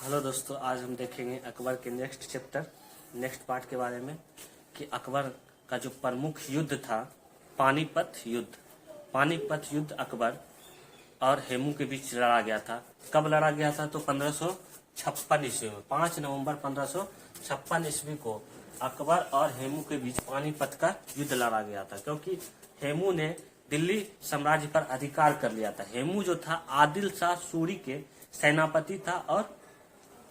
Hello दोस्तों, आज हम देखेंगे अकबर के नेक्स्ट पार्ट के बारे में कि अकबर का जो प्रमुख युद्ध था पानीपत युद्ध अकबर और हेमू के बीच लड़ा गया था। कब लड़ा गया था? तो 1556 ईस्वी में 5 नवंबर 1556 ईस्वी को अकबर और हेमू के बीच पानीपत का युद्ध लड़ा गया था, क्योंकि हेमू ने दिल्ली साम्राज्य पर अधिकार कर लिया था। हेमू जो था आदिल शाह सूरी के सेनापति था और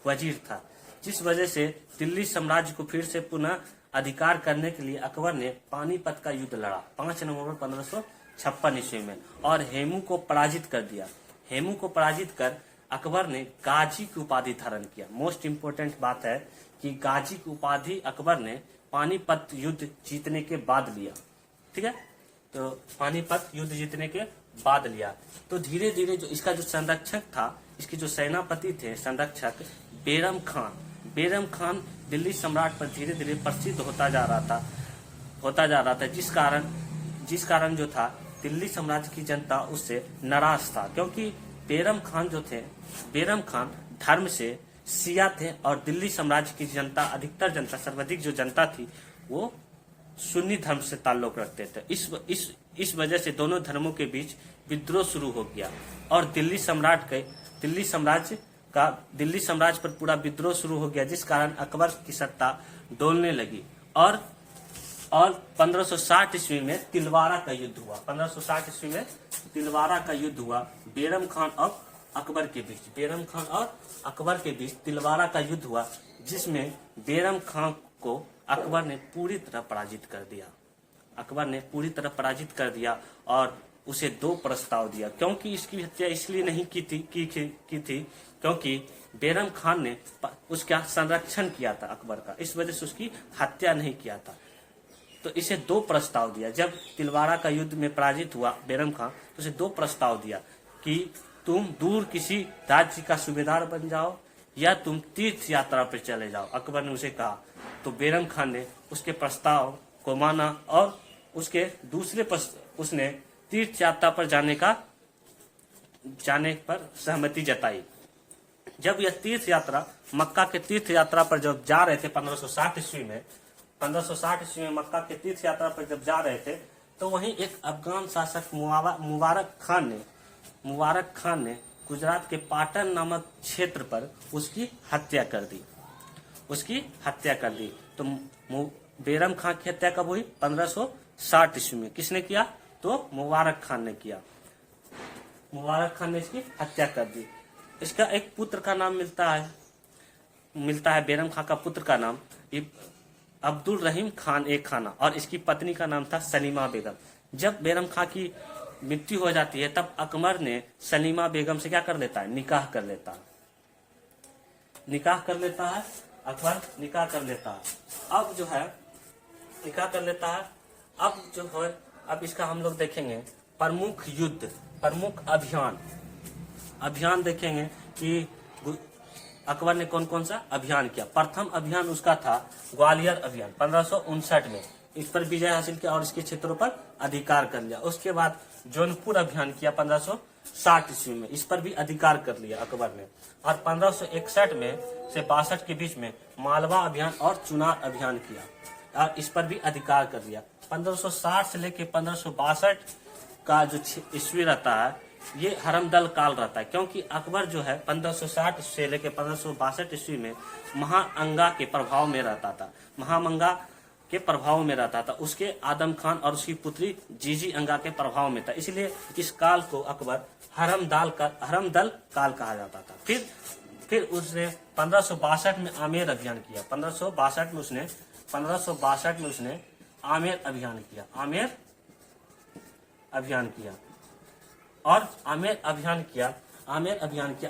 वजीर था, जिस वजह से दिल्ली साम्राज्य को फिर से पुनः अधिकार करने के लिए अकबर ने पानीपत का युद्ध लड़ा 5 नवंबर 1556 ईस्वी में और हेमू को पराजित कर दिया। हेमू को पराजित कर अकबर ने गाजी की उपाधि धारण किया। मोस्ट इम्पोर्टेंट बात है कि गाजी की उपाधि अकबर ने पानीपत युद्ध जीतने के बाद लिया। ठीक है, तो पानीपत युद्ध जीतने के बाद लिया। तो धीरे धीरे जो इसका जो संरक्षक था, इसके जो सेनापति थे संरक्षक बेरम खान दिल्ली सम्राट पर धीरे धीरे प्रसिद्ध होता जा रहा था, जिस कारण जो था दिल्ली साम्राज्य की जनता उससे नाराज था, क्योंकि बेरम खान धर्म से शिया थे और दिल्ली साम्राज्य की जनता, अधिकतर जनता, सर्वाधिक जो जनता थी वो सुन्नी धर्म से ताल्लुक रखते थे। इस वजह से दोनों धर्मों के बीच विद्रोह शुरू हो गया और दिल्ली साम्राज्य पर पूरा विद्रोह शुरू हो गया, जिस कारण अकबर की सत्ता डोलने लगी और 1560 ईस्वी में तिलवारा का युद्ध हुआ। 1560 ईस्वी में तिलवारा का युद्ध हुआ बेरम खान और अकबर के बीच। तिलवारा का युद्ध हुआ, जिसमें बेरम खान को अकबर ने पूरी तरह पराजित कर दिया और उसे 2 प्रस्ताव दिया। क्योंकि इसकी हत्या इसलिए नहीं की थी क्योंकि बेरम खान ने उसका संरक्षण किया था अकबर का, इस वजह से उसकी हत्या नहीं किया था। तो इसे 2 प्रस्ताव दिया। जब तिलवारा का युद्ध में पराजित हुआ बेरम खान, तो उसे 2 प्रस्ताव दिया कि तुम दूर किसी राज्य का सूबेदार बन जाओ या तुम तीर्थ यात्रा पर चले जाओ। अकबर ने उसे कहा, तो बेरम खान ने उसके प्रस्ताव को माना और उसके उसने तीर्थ यात्रा पर जाने पर सहमति जताई। जब यह तीर्थ यात्रा मक्का के तीर्थ यात्रा पर जब जा रहे थे 1560 ईस्वी में मक्का के तीर्थ यात्रा पर जब जा रहे थे, तो वहीं एक अफगान शासक मुबारक खान ने गुजरात के पाटन नामक क्षेत्र पर उसकी हत्या कर दी। तो बेरम खान की हत्या कब हुई? 1560 ईस्वी में। किसने किया? तो मुबारक खान ने किया। मुबारक खान ने इसकी हत्या कर दी। इसका एक पुत्र का नाम मिलता है बेरम खान का पुत्र का नाम अब्दुल रहीम खान ए खाना, और इसकी पत्नी का नाम था सलीमा बेगम। जब बेरम खान की मृत्यु हो जाती है, तब अकबर ने सलीमा बेगम से क्या कर लेता है? निकाह कर लेता है। अकबर निकाह कर लेता है। अब इसका हम लोग देखेंगे प्रमुख अभियान देखेंगे कि अकबर ने कौन कौन सा अभियान किया। प्रथम अभियान उसका था ग्वालियर अभियान 1559 में। इस पर विजय हासिल किया और इसके क्षेत्रों पर अधिकार कर लिया। उसके बाद जौनपुर अभियान किया 1560 ईस्वी में, इस पर भी अधिकार कर लिया अकबर ने। और 1561 में से 62 के बीच में मालवा अभियान और चुनार अभियान किया और इस पर भी अधिकार कर लिया। 1560 से लेकर 1562 का जो ईस्वी रहता है, ये हरमदल काल रहता है, क्योंकि अकबर जो है 1560 से लेकर 1562 ईस्वी में महामंगा के प्रभाव में रहता था। उसके आदम खान और उसकी पुत्री जीजी अंगा के प्रभाव में था, इसलिए इस काल को अकबर हरमदल काल कहा जाता था। फिर उसने 1562 में आमेर अभियान किया। 1562 में उसने आमेर अभियान किया।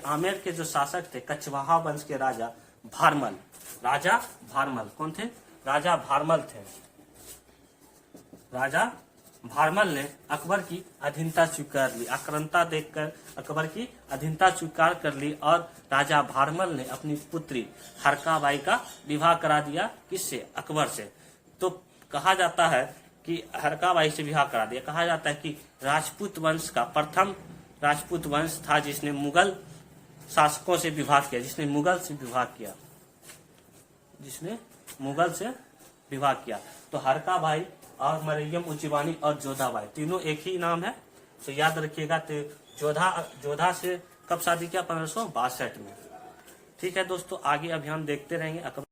आमेर के जो शासक थे कछवाहा वंश के राजा भारमल। कौन थे? राजा भारमल ने अकबर की अधीनता स्वीकार ली। आक्रांता देखकर अकबर की अधीनता स्वीकार कर ली और राजा भारमल ने अपनी पुत्री हरकाबाई का विवाह करा दिया। किससे? अकबर से। तो कहा जाता है कि हरकाबाई से विवाह करा दिया। कहा जाता है कि राजपूत वंश का प्रथम राजपूत वंश था जिसने शासकों से विवाह किया, जिसने मुगल से विवाह किया, जिसने मुगल से विवाह किया। तो हरका भाई और मरियम उज्जमानी और जोधा भाई तीनों एक ही नाम है, तो याद रखिएगा। तो जोधा से कब शादी किया? 1562 में। ठीक है दोस्तों, आगे अभी हम देखते रहेंगे अकबर